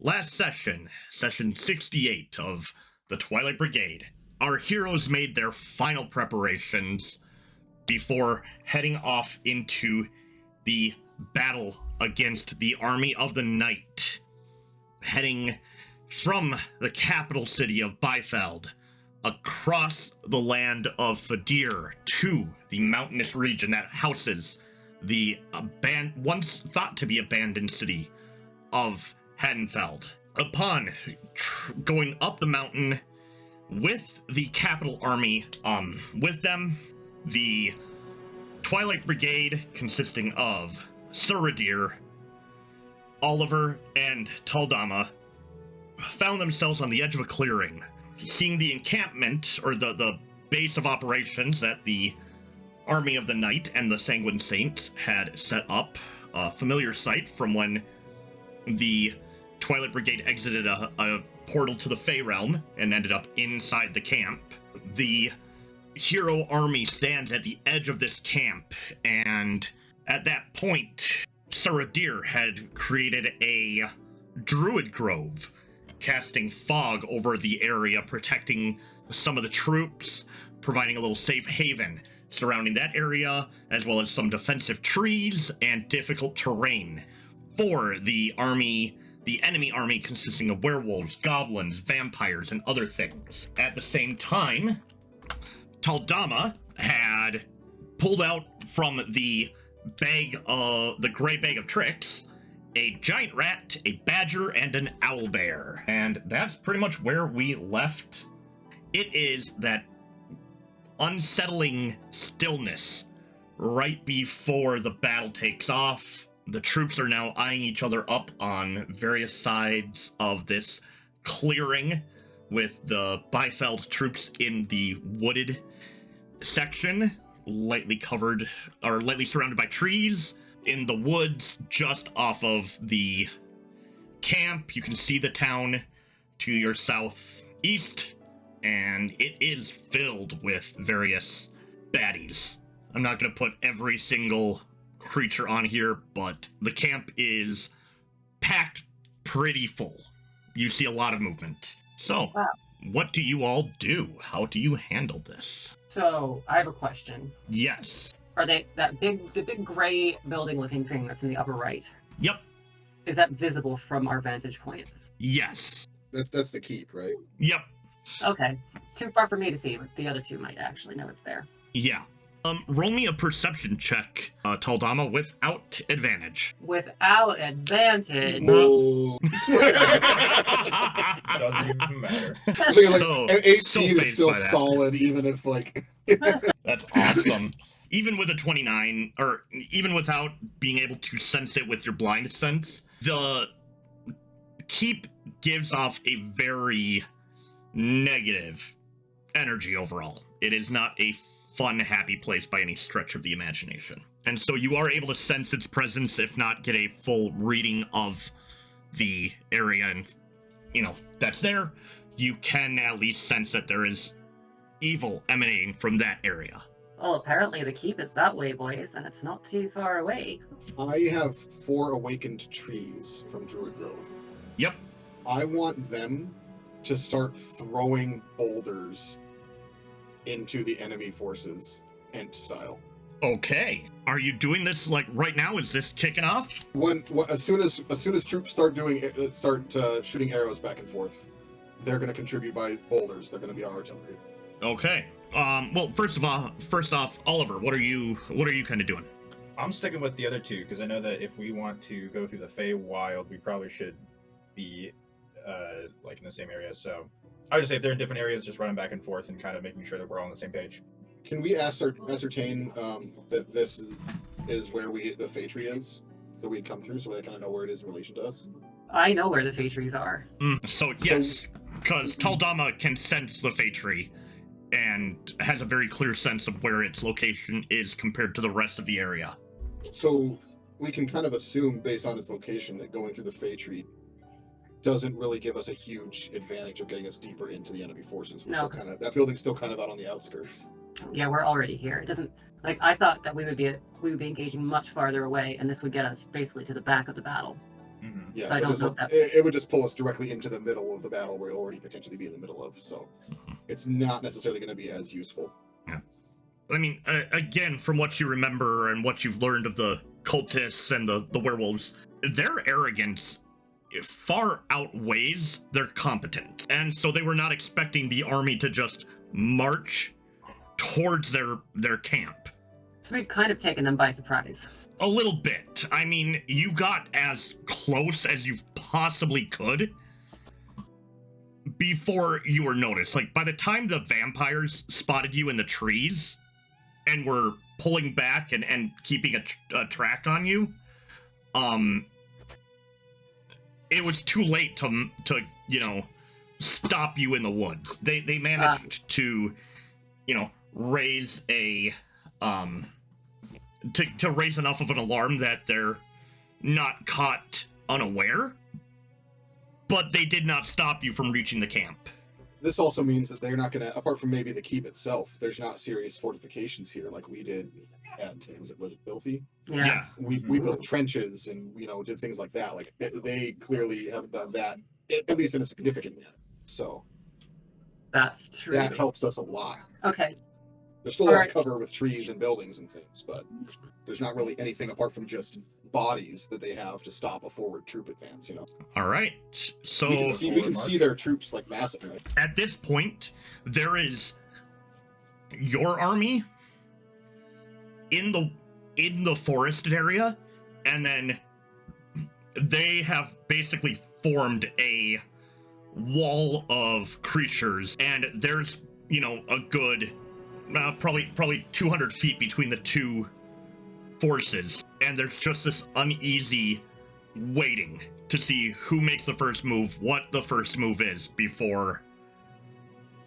last session, session 68 of the Twilight Brigade, our heroes made their final preparations before heading off into the battle against the Army of the Night, heading from the capital city of Bifeld across the land of Fadir to the mountainous region that houses the once thought to be abandoned city of Haddonfeld. Upon going up the mountain with the capital army with them, the Twilight Brigade, consisting of Ser Ridire, Oliver, and Tal'Dama, found themselves on the edge of a clearing. Seeing the encampment, or the base of operations that the Army of the Night and the Sanguine Saints had set up, a familiar sight from when the Twilight Brigade exited a portal to the Fey Realm and ended up inside the camp. The hero army stands at the edge of this camp, and at that point, Ser Ridire had created a druid grove, casting fog over the area, protecting some of the troops, providing a little safe haven surrounding that area, as well as some defensive trees and difficult terrain for the army, the enemy army consisting of werewolves, goblins, vampires, and other things. At the same time, Tal'Dama had pulled out from the gray bag of tricks a giant rat, a badger, and an owlbear. And that's pretty much where we left. It is that unsettling stillness right before the battle takes off. The troops are now eyeing each other up on various sides of this clearing, with the Bifeld troops in the wooded section, lightly covered, or lightly surrounded by trees. In the woods just off of the camp, you can see the town to your southeast, and it is filled with various baddies. I'm not going to put every single creature on here, but the camp is packed pretty full. You see a lot of movement. So, What do you all do? How do you handle this? So, I have a question. Yes. Are they the big gray building looking thing that's in the upper right? Yep. Is that visible from our vantage point? Yes. That's the keep, right? Yep. Okay. Too far for me to see, but the other two might actually know it's there. Yeah. Roll me a perception check, Tal'Dama, without advantage. Without advantage? Whoa. Doesn't even matter. I think So- an 18 so is phased still by that. solid, even if like. That's awesome. Even with a 29, or even without being able to sense it with your blind sense, the keep gives off a very negative energy overall. It is not a fun, happy place by any stretch of the imagination. And so you are able to sense its presence, if not get a full reading of the area and, that's there. You can at least sense that there is evil emanating from that area. Well, apparently the keep is that way, boys, and it's not too far away. I have 4 awakened trees from Druid Grove. Yep. I want them to start throwing boulders into the enemy forces, Ent style. Okay. Are you doing this like right now? Is this kicking off? As soon as troops start shooting arrows back and forth, they're going to contribute by boulders. They're going to be our artillery. Okay. Well, first off, Oliver, what are you kind of doing? I'm sticking with the other two because I know that if we want to go through the Feywild, we probably should be like in the same area. So I would just say if they're in different areas, just running back and forth and kind of making sure that we're all on the same page. Can we ascertain that this is where the Fey tree is that we come through, so we kind of know where it is in relation to us? I know where the Fey trees are. So yes, because Tal'Dama can sense the Fey tree and has a very clear sense of where its location is compared to the rest of the area. So we can kind of assume, based on its location, that going through the Fey tree doesn't really give us a huge advantage of getting us deeper into the enemy forces. No, That building's still kind of out on the outskirts. Yeah, we're already here. It doesn't I thought that we would be engaging much farther away, and this would get us basically to the back of the battle. Mhm. Yeah, So I but don't know if that- it would just pull us directly into the middle of the battle we're already potentially be in the middle of. So it's not necessarily going to be as useful. I mean, again, from what you remember and what you've learned of the cultists and the werewolves, their arrogance far outweighs their competence. And so they were not expecting the army to just march towards their camp. So we've kind of taken them by surprise. A little bit. I mean, you got as close as you possibly could before you were noticed. Like, by the time the vampires spotted you in the trees and were pulling back and keeping a track on you, it was too late to stop you in the woods. They managed to, raise a to raise enough of an alarm that they're not caught unaware, but they did not stop you from reaching the camp. This also means that they're not going to, apart from maybe the keep itself, there's not serious fortifications here like we did at, was it Filthy? Yeah. We built trenches and, did things like that. Like, they clearly haven't done that, at least in a significant manner. So That's true. that helps us a lot. Okay. There's still a lot Alright. of cover with trees and buildings and things, but there's not really anything apart from just bodies that they have to stop a forward troop advance, All right. So we can see their troops like massive, right? at this point, there is your army in the forested area, and then they have basically formed a wall of creatures, and there's a good probably 200 feet between the two forces, and there's just this uneasy waiting to see who makes the first move, what the first move is before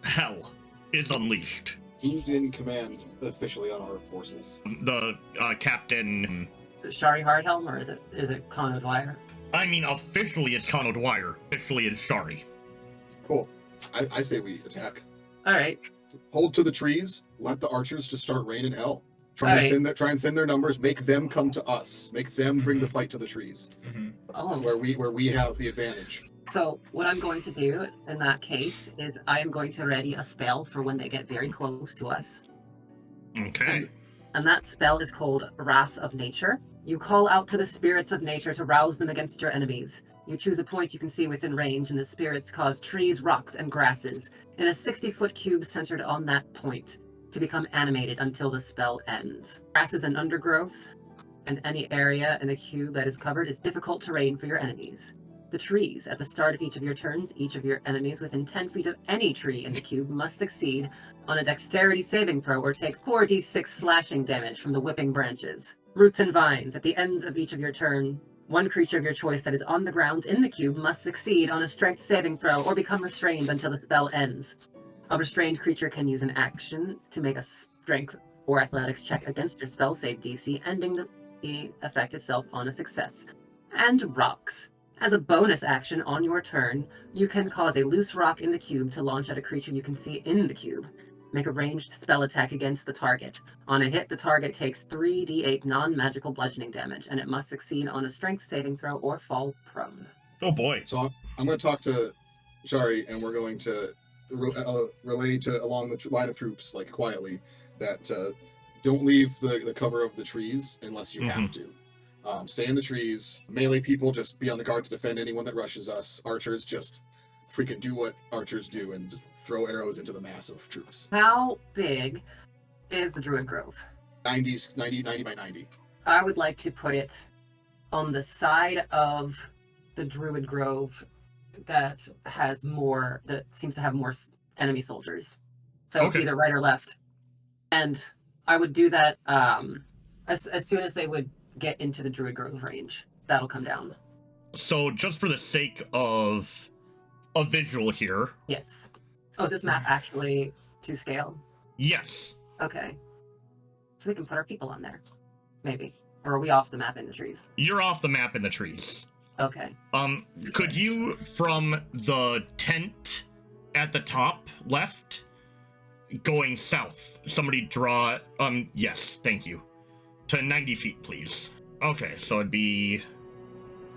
hell is unleashed. Who's in command officially on our forces? The captain. Is it Shari Hardhelm or is it Con O'Dwyer? I mean, officially it's Con O'Dwyer. Officially it's Shari. Cool. I say we attack. All right. Hold to the trees. Let the archers just start raining hell. Try Alright. and thin their numbers. Make them come to us. Make them bring the fight to the trees, Oh. where we have the advantage. So what I'm going to do in that case is I am going to ready a spell for when they get very close to us. Okay. And that spell is called Wrath of Nature. You call out to the spirits of nature to rouse them against your enemies. You choose a point you can see within range, and the spirits cause trees, rocks, and grasses in a 60-foot cube centered on that point to become animated until the spell ends. Grasses and undergrowth, and any area in the cube that is covered is difficult terrain for your enemies. The trees, at the start of each of your turns, each of your enemies within 10 feet of any tree in the cube must succeed on a dexterity saving throw or take 4d6 slashing damage from the whipping branches. Roots and vines, at the ends of each of your turn, one creature of your choice that is on the ground in the cube must succeed on a strength saving throw or become restrained until the spell ends. A restrained creature can use an action to make a strength or athletics check against your spell save DC, ending the effect itself on a success. And rocks. As a bonus action on your turn, you can cause a loose rock in the cube to launch at a creature you can see in the cube. Make a ranged spell attack against the target. On a hit, the target takes 3d8 non-magical bludgeoning damage, and it must succeed on a strength saving throw or fall prone. Oh boy. So I'm going to talk to Shari, and we're going to relay to along the line of troops, like quietly, that don't leave the cover of the trees unless you have to. Stay in the trees. Melee people, just be on the guard to defend anyone that rushes us. Archers, just freaking do what archers do and just throw arrows into the mass of troops. How big is the Druid Grove? 90 by 90. I would like to put it on the side of the Druid Grove that seems to have more enemy soldiers. So Okay. either right or left. And I would do that as soon as they would get into the Druid Grove range. That'll come down. So just for the sake of a visual here, Yes. Oh, is this map actually to scale? yes. Okay. So we can put our people on there. Maybe. Or are we off the map in the trees? You're off the map in the trees. Okay. Could you, from the tent at the top left, going south, somebody draw, yes, thank you, to 90 feet, please. Okay, so it'd be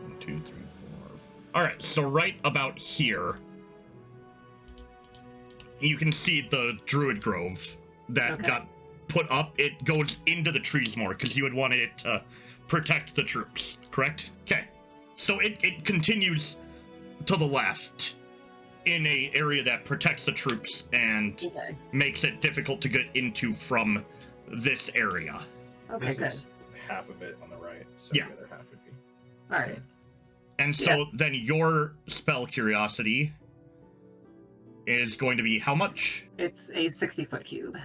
1, 2, 3, All right, so right about here, you can see the Druid Grove that got put up. It goes into the trees more because you had wanted it to protect the troops, correct? Okay, so it continues to the left in a area that protects the troops and makes it difficult to get into from this area. Okay, this good. is half of it on the right, so Yeah. the other half would be. All right. And so then your spell curiosity is going to be how much? It's a 60-foot cube.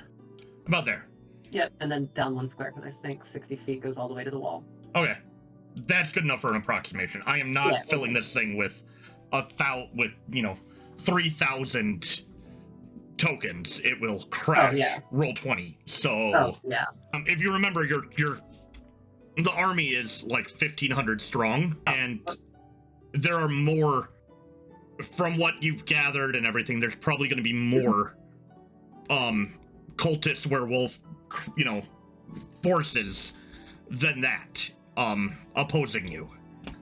About there. Yep, and then down 1 square, because I think 60 feet goes all the way to the wall. Okay. That's good enough for an approximation. I am not filling this thing with 3,000 tokens. It will crash roll 20. So if you remember, the army is like 1,500 strong, and there are more. From what you've gathered and everything, there's probably going to be more cultist werewolf, forces than that opposing you.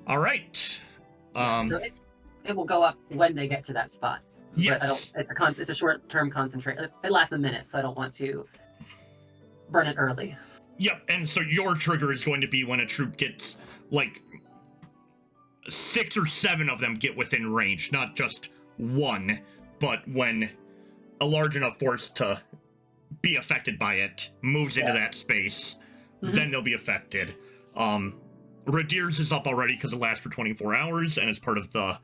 All right. So it will go up when they get to that spot. Yes. But it's a short-term concentrate. It lasts a minute, so I don't want to burn it early. Yep, and so your trigger is going to be when a troop gets, 6 or 7 of them get within range, not just one, but when a large enough force to be affected by it moves into that space, then they'll be affected. Ridire's is up already because it lasts for 24 hours and is part of the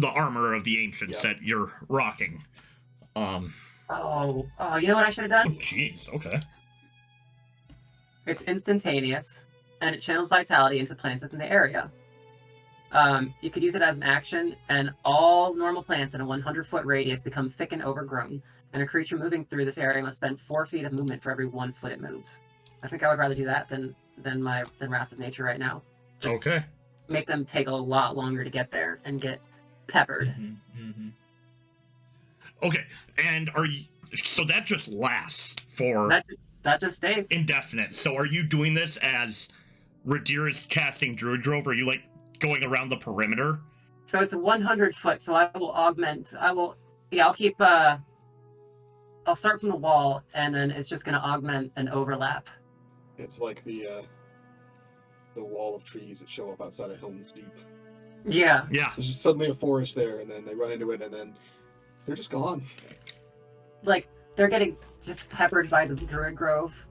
armor of the ancients that you're rocking. You know what I should have done? Jeez, okay. It's instantaneous, and it channels vitality into plants within the area. You could use it as an action, and all normal plants in a 100-foot radius become thick and overgrown, and a creature moving through this area must spend 4 feet of movement for every 1 foot it moves. I think I would rather do that than Wrath of Nature right now. Just make them take a lot longer to get there and get peppered. Okay, and so that just lasts for... That just stays. Indefinite. So are you doing this as Ridire is casting Druid Grove, or are you, going around the perimeter? So it's 100 foot, so I will augment. I'll keep... I'll start from the wall, and then it's just going to augment and overlap. It's like the wall of trees that show up outside of Helm's Deep. Yeah. Yeah. There's just suddenly a forest there, and then they run into it, and then they're just gone. They're getting just peppered by the Druid Grove.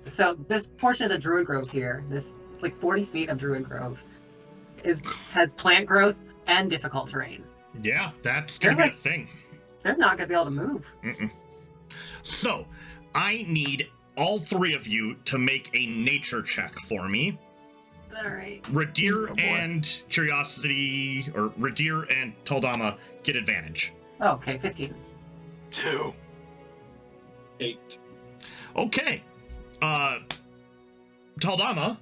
So this portion of the Druid Grove here, this 40 feet of Druid Grove, has plant growth and difficult terrain. Yeah, that's gonna be a thing. They're not gonna be able to move. So, I need all 3 of you to make a nature check for me. All right. Ridire and Curiosity, or Ridire and Tal'Dama get advantage. Oh, okay, 15. 2. 8. Okay. Tal'Dama,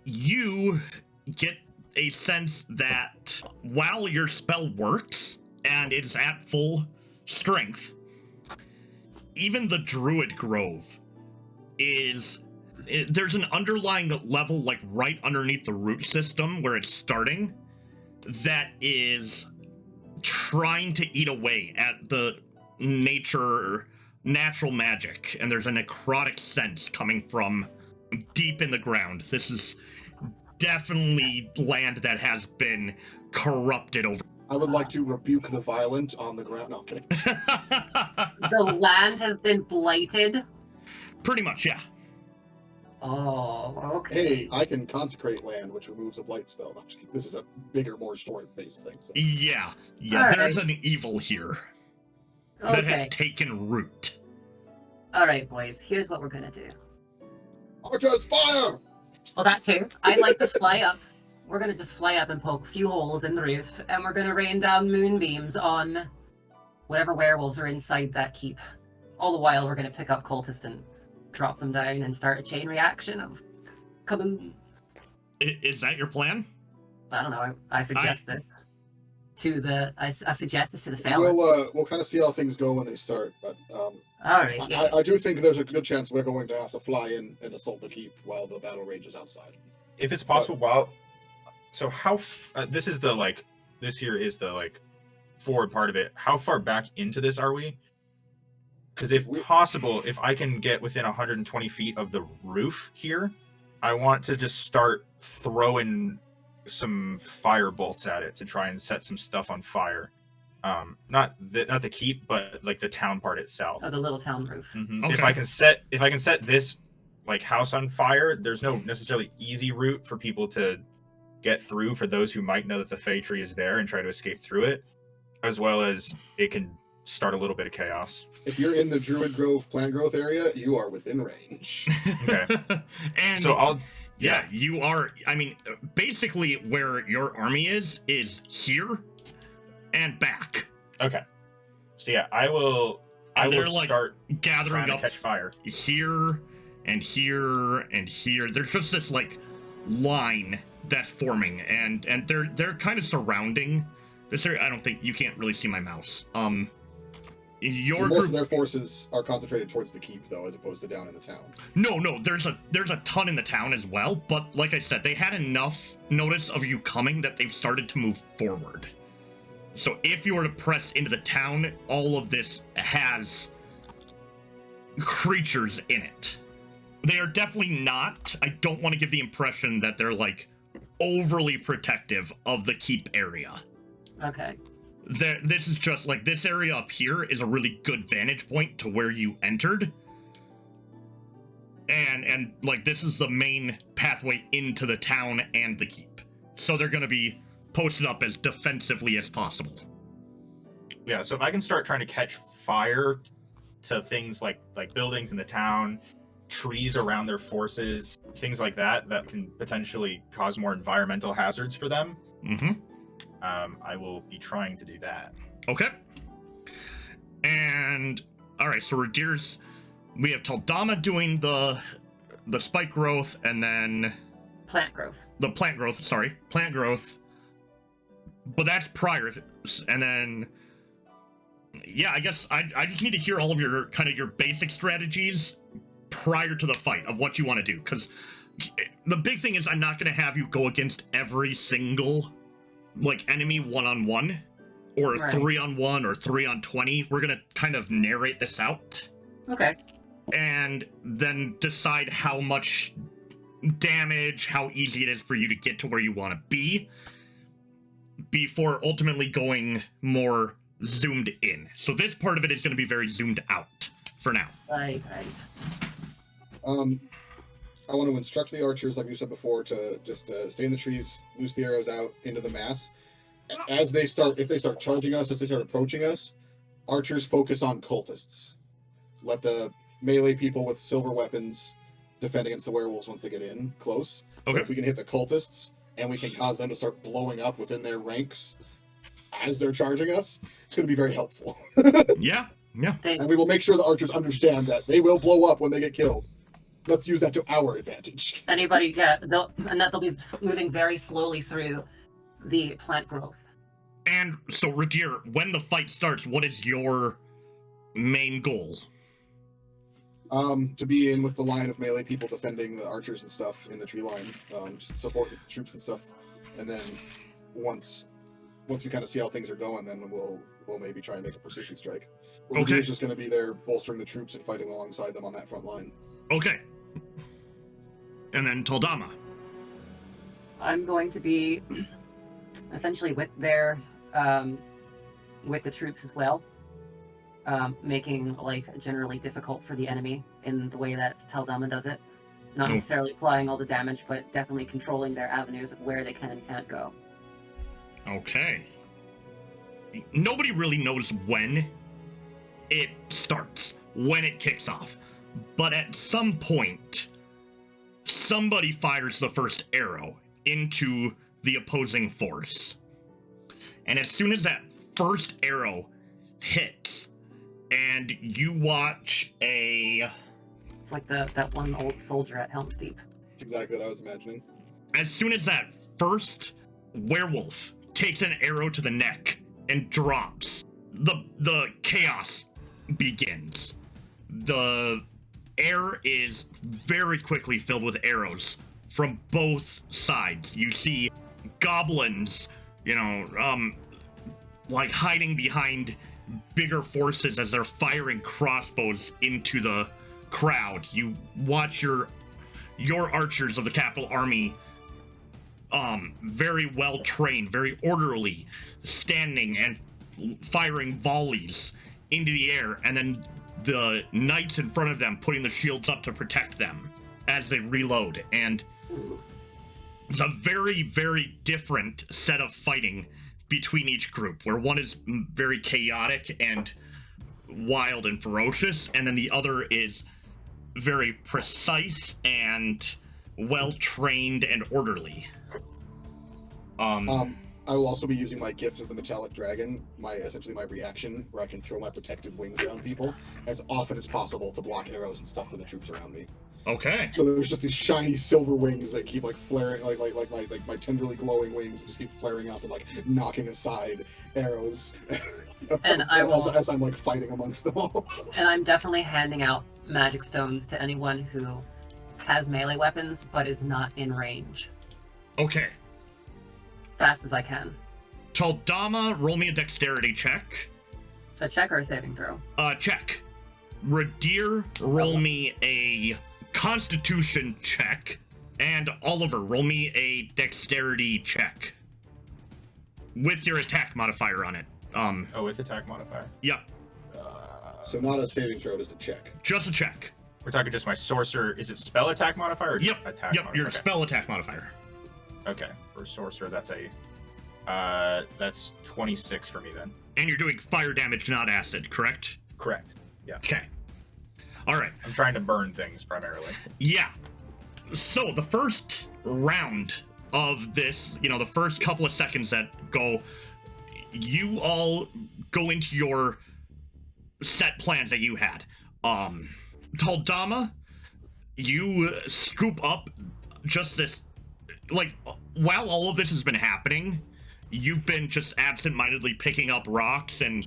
you get a sense that while your spell works and it's at full strength, even the Druid Grove there's an underlying level right underneath the root system where it's starting that is trying to eat away at the natural magic, and there's a necrotic sense coming from deep in the ground. This is definitely land that has been corrupted over. I would like to rebuke the violent on the ground. No, I'm kidding. The land has been blighted? Pretty much, yeah. Oh, okay. Hey, I can consecrate land, which removes a blight spell. No, I'm just kidding. This is a bigger, more story-based thing. So. Yeah. All there's right. an evil here that has Okay. taken root. All right, boys. Here's what we're gonna do. Archers, fire! Well, that too. I'd like to fly up. We're gonna just fly up and poke a few holes in the roof, and we're gonna rain down moonbeams on whatever werewolves are inside that keep. All the while, we're gonna pick up cultists and drop them down and start a chain reaction of kaboom. Is that your plan? I don't know. I suggest this to the. I suggest this to the fellas. We'll kind of see how things go when they start, but All right. Yeah. I do think there's a good chance we're going to have to fly in and assault the keep while the battle rages outside. If it's possible, while So this is the like, this here is the like forward part of it. How far back into this are we? Because if possible, if I can get within 120 feet of the roof here, I want to just start throwing some fire bolts at it to try and set some stuff on fire. Not the keep, but like the town part itself. Oh, the little town roof. Mm-hmm. Okay. If I can set this like house on fire, there's no necessarily easy route for people to get through for those who might know that the Fey tree is there and try to escape through it, as well as it can start a little bit of chaos. If you're in the Druid Grove plant growth area, you are within range. Okay. And so you are. I mean, basically, where your army is here and back. Okay. So yeah, I will start gathering trying up to catch fire here and here and here. There's just this like line that's forming, and they're kind of surrounding this area. I don't think you can't really see my mouse. Most of their forces are concentrated towards the keep, though, as opposed to down in the town. No, there's a ton in the town as well, but like I said, they had enough notice of you coming that they've started to move forward. So if you were to press into the town, all of this has creatures in it. They are definitely not. I don't want to give the impression that they're like overly protective of the keep area. Okay. This is just like, this area up here is a really good vantage point to where you entered. And like, this is the main pathway into the town and the keep. So they're going to be posted up as defensively as possible. Yeah, so if I can start trying to catch fire to things like buildings in the town, trees around their forces, things like that can potentially cause more environmental hazards for them. Mm-hmm. I will be trying to do that. Okay. And all right, so we have Tal'Dama doing the spike growth, and then Plant growth. The plant growth. But that's prior, and then yeah, I guess I just need to hear all of your your basic strategies prior to the fight of what you want to do, because the big thing is I'm not going to have you go against every single like enemy one-on-one or right. 3-on-1 or 3-on-20. We're going to kind of narrate this out. Okay. And then decide how much damage, how easy it is for you to get to where you want to be before ultimately going more zoomed in. So this part of it is going to be very zoomed out for now. Right. I want to instruct the archers, like you said before, to just stay in the trees, loose the arrows out into the mass. If they start charging us, as they start approaching us, archers focus on cultists. Let the melee people with silver weapons defend against the werewolves once they get in close. Okay. But if we can hit the cultists, and we can cause them to start blowing up within their ranks as they're charging us, it's going to be very helpful. Yeah. And we will make sure the archers understand that they will blow up when they get killed. Let's use that to our advantage. They'll be moving very slowly through the plant growth. And so, Ridire, when the fight starts, what is your main goal? To be in with the line of melee people defending the archers and stuff in the tree line, just support the troops and stuff, and then once we kind of see how things are going, then we'll maybe try and make a precision strike. Okay. We're just going to be there bolstering the troops and fighting alongside them on that front line. Okay. And then Tal'Dama. I'm going to be essentially with the troops as well, making life generally difficult for the enemy in the way that Tal'Dama does it. Not necessarily applying all the damage, but definitely controlling their avenues of where they can and can't go. Okay. Nobody really knows when it starts, when it kicks off. But at some point, somebody fires the first arrow into the opposing force. And as soon as that first arrow hits, and you watch It's like that one old soldier at Helm's Deep. That's exactly what I was imagining. As soon as that first werewolf takes an arrow to the neck and drops, the chaos begins. The air is very quickly filled with arrows from both sides. You see goblins, like hiding behind bigger forces as they're firing crossbows into the crowd. You watch your archers of the capital army, very well trained, very orderly, standing and firing volleys into the air, and then the knights in front of them putting the shields up to protect them as they reload. And it's a very, very different set of fighting between each group, where one is very chaotic and wild and ferocious, and then the other is very precise and well trained and orderly. I will also be using my gift of the metallic dragon, essentially my reaction, where I can throw my protective wings around people as often as possible to block arrows and stuff for the troops around me. Okay. So there's just these shiny silver wings that keep flaring, like my tenderly glowing wings that just keep flaring up and knocking aside arrows. And I will, as I'm fighting amongst them all. And I'm definitely handing out magic stones to anyone who has melee weapons but is not in range. Okay. Fast as I can. Tal'Dama, roll me a dexterity check. A check or a saving throw? Check. Ridire, roll me a constitution check. And Oliver, roll me a dexterity check. With your attack modifier on it. With attack modifier? Yep. So not a saving throw, just a check. Just a check. We're talking just my sorcerer. Is it spell attack modifier or Yep. attack Yep, modifier? your Okay. spell attack modifier. Okay, for sorcerer, that's that's 26 for me then. And you're doing fire damage, not acid, correct? Correct. Yeah. Okay. All right. I'm trying to burn things primarily. Yeah. So the first round of this, the first couple of seconds that go, you all go into your set plans that you had. Tal'Dama, you scoop up just this, while all of this has been happening, you've been just absent-mindedly picking up rocks and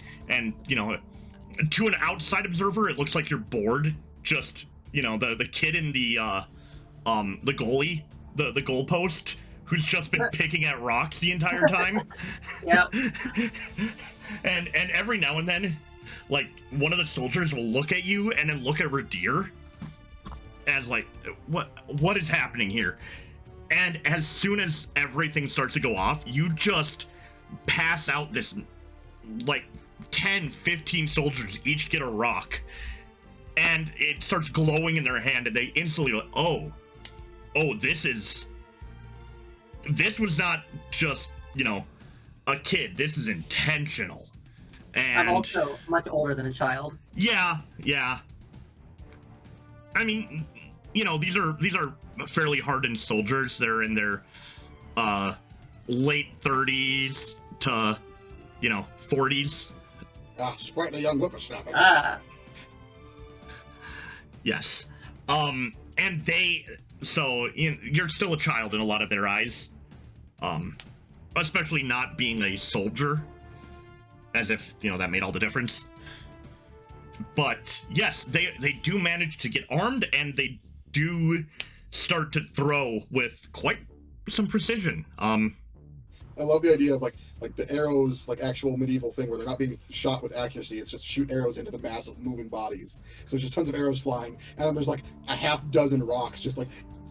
to an outside observer, it looks like you're bored. Just, the kid in the goalie, the goalpost, who's just been picking at rocks the entire time. Yep. and every now and then, one of the soldiers will look at you and then look at Ridire as what is happening here? And as soon as everything starts to go off, you just pass out this 10, 15 soldiers each get a rock, and it starts glowing in their hand, and they instantly oh, this was not just, a kid. This is intentional. And I'm also much older than a child. Yeah. I mean, these are fairly hardened soldiers. They're in their late 30s to 40s. Sprightly young whippersnapper. Yes. And you're still a child in a lot of their eyes. Especially not being a soldier. As if, that made all the difference. But yes, they do manage to get armed, and they do start to throw with quite some precision. I love the idea of the arrows, actual medieval thing where they're not being shot with accuracy. It's just shoot arrows into the mass of moving bodies. So there's just tons of arrows flying, and then there's a half dozen rocks just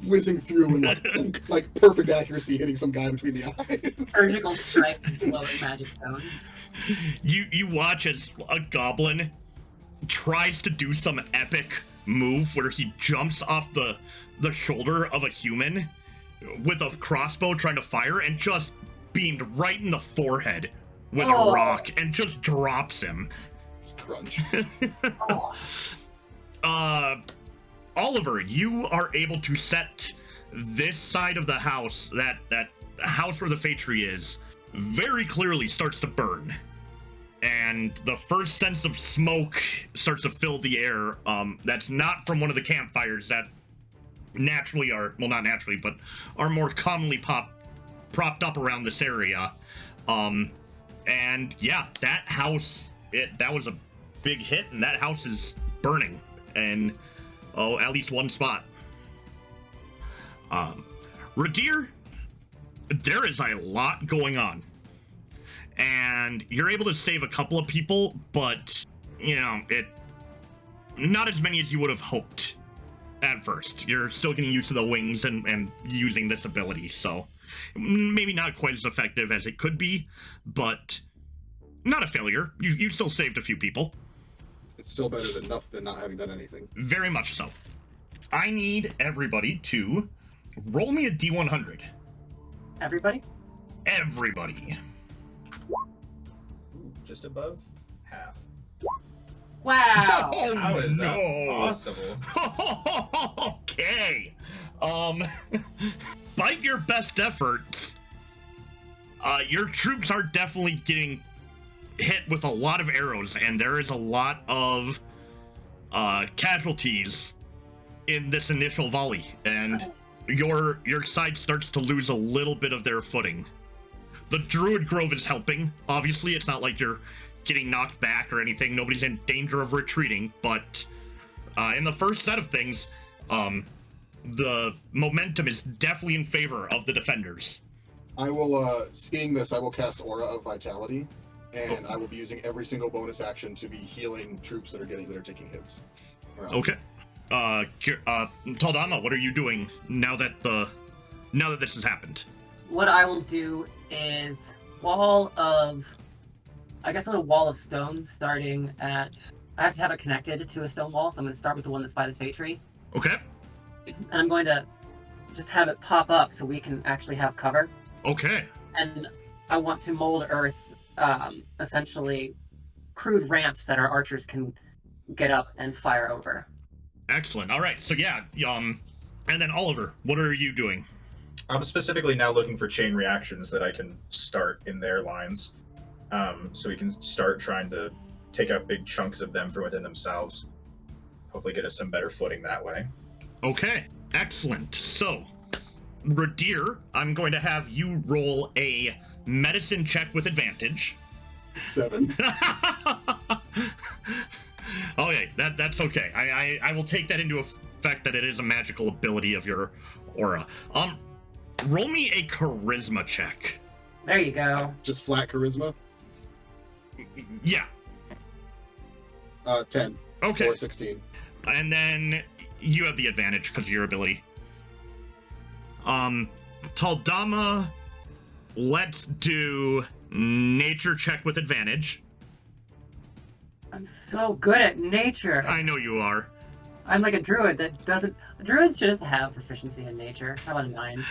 whizzing through and perfect accuracy hitting some guy between the eyes. Surgical strikes and glowing magic stones. You watch as a goblin tries to do some epic move where he jumps off the shoulder of a human with a crossbow trying to fire, and just beamed right in the forehead with a rock and just drops him. Just crunch. Oliver, you are able to set this side of the house, that house where the Fey Tree is, very clearly starts to burn. And the first sense of smoke starts to fill the air. That's not from one of the campfires that naturally are, well, not naturally, but are more commonly propped up around this area. And yeah, that house, that was a big hit, and that house is burning. And at least one spot. Ridire, there is a lot going on. And you're able to save a couple of people, but, not as many as you would have hoped at first. You're still getting used to the wings and using this ability, so maybe not quite as effective as it could be, but not a failure. You still saved a few people. It's still better than not having done anything. Very much so. I need everybody to roll me a D100. Everybody? Everybody. Just above half. Wow! Oh, How is no. that possible? Okay. Despite your best efforts, your troops are definitely getting hit with a lot of arrows, and there is a lot of casualties in this initial volley, and your side starts to lose a little bit of their footing. The Druid Grove is helping. Obviously, it's not like you're getting knocked back or anything. Nobody's in danger of retreating, but in the first set of things, the momentum is definitely in favor of the defenders. I will, seeing this, I will cast Aura of Vitality, and I will be using every single bonus action to be healing troops that are taking hits. Around. Okay. Tal'Dama, what are you doing now that this has happened? What I will do is I'm gonna wall of stone starting at, I have to have it connected to a stone wall, so I'm gonna start with the one that's by the Fate Tree. Okay. And I'm going to just have it pop up so we can actually have cover. Okay. And I want to mold earth, essentially crude ramps that our archers can get up and fire over. Excellent. All right. So yeah, and then Oliver, what are you doing? I'm specifically now looking for chain reactions that I can start in their lines, so we can start trying to take out big chunks of them from within themselves. Hopefully get us some better footing that way. Okay. Excellent. So, Ridire, I'm going to have you roll a medicine check with advantage. 7. Okay, that's okay. I will take that into effect that it is a magical ability of your aura. Roll me a charisma check. There you go. Just flat charisma? Yeah. 10. Okay. Or 16. And then you have the advantage because of your ability. Tal'Dama, let's do nature check with advantage. I'm so good at nature. I know you are. I'm like a druid that doesn't. Druids should just have proficiency in nature. How about a 9?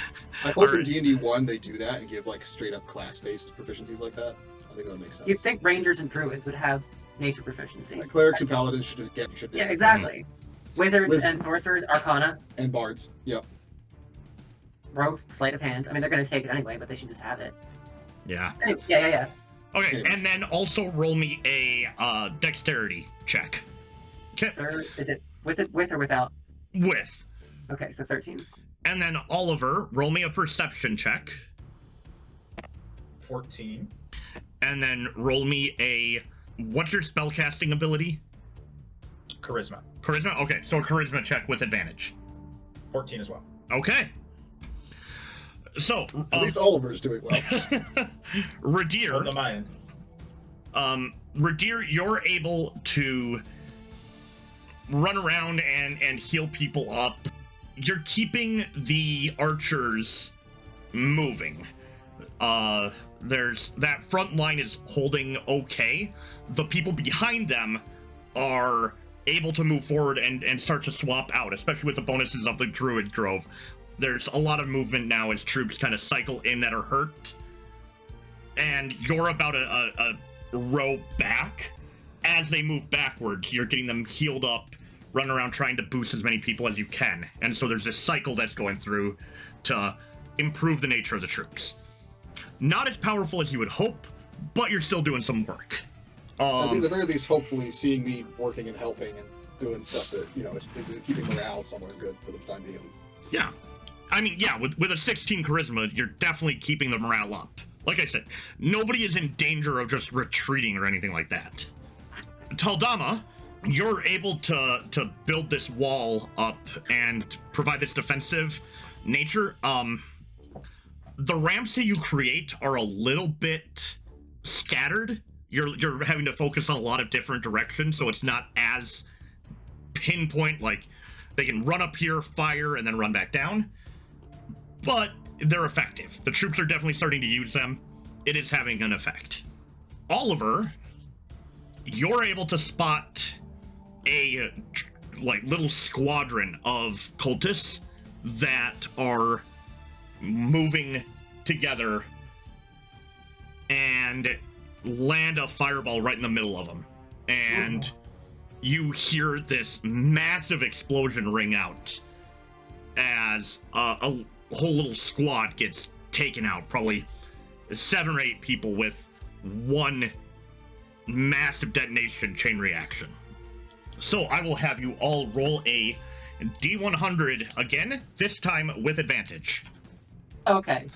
I hope in Alright. D&D 1 they do that and give like straight up class-based proficiencies like that. I think that would make sense. You'd think rangers and druids would have nature proficiency. Like clerics and paladins should just get. Yeah, exactly. Wizards Wisdom. and sorcerers, arcana, And bards. Yep. rogues, sleight of hand. I mean, they're going to take it anyway, but they should just have it. Yeah. Anyway, yeah. Okay, Anyways. and then also roll me a dexterity check. Okay. Or is it with or without? With. Okay, so 13. And then Oliver, roll me a perception check. 14. And then roll me a... What's your spellcasting ability? Charisma. Charisma? Okay, so a charisma check with advantage. 14 as well. Okay. So, At least Oliver's doing well. Ridire, Hold the mind. Ridire, you're able to run around and heal people up. You're keeping the archers moving. There's that front line is holding okay. The people behind them are able to move forward and start to swap out, especially with the bonuses of the Druid Grove. There's a lot of movement now as troops kind of cycle in that are hurt. And you're about a row back. As they move backwards, you're getting them healed up, run around trying to boost as many people as you can. And so there's this cycle that's going through to improve the nature of the troops. Not as powerful as you would hope, but you're still doing some work. I think at the very least, hopefully, seeing me working and helping and doing stuff that, is keeping morale somewhere good for the time being at least. Yeah. I mean, yeah, with a 16 charisma, you're definitely keeping the morale up. Like I said, nobody is in danger of just retreating or anything like that. Tal'Dama, you're able to build this wall up and provide this defensive nature. The ramps that you create are a little bit scattered. You're having to focus on a lot of different directions, so it's not as pinpoint. Like, they can run up here, fire, and then run back down. But they're effective. The troops are definitely starting to use them. It is having an effect. Oliver, you're able to spot a little squadron of cultists that are moving together and land a fireball right in the middle of them. And you hear this massive explosion ring out as a whole little squad gets taken out. Probably 7 or 8 people with one massive detonation chain reaction. So I will have you all roll a D100 again, this time with advantage. Okay.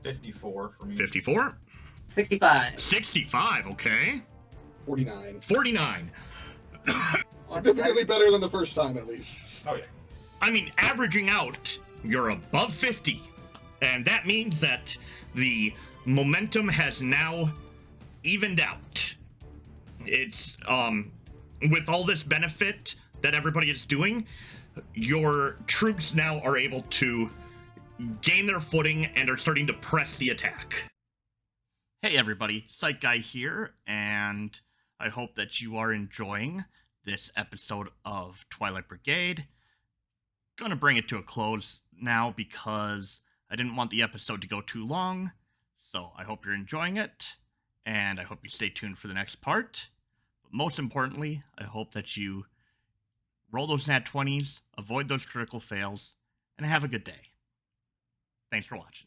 54 for me. 54. 65. 65, okay. 49. 49. Significantly better than the first time, at least. Oh, yeah. I mean, averaging out, you're above 50. And that means that the momentum has now evened out. It's, with all this benefit that everybody is doing, your troops now are able to gain their footing and are starting to press the attack. Hey everybody, PsychGuy here, and I hope that you are enjoying this episode of Twilight Brigade. Gonna bring it to a close now because I didn't want the episode to go too long, so I hope you're enjoying it, and I hope you stay tuned for the next part. But most importantly, I hope that you roll those nat 20s, avoid those critical fails, and have a good day. Thanks for watching.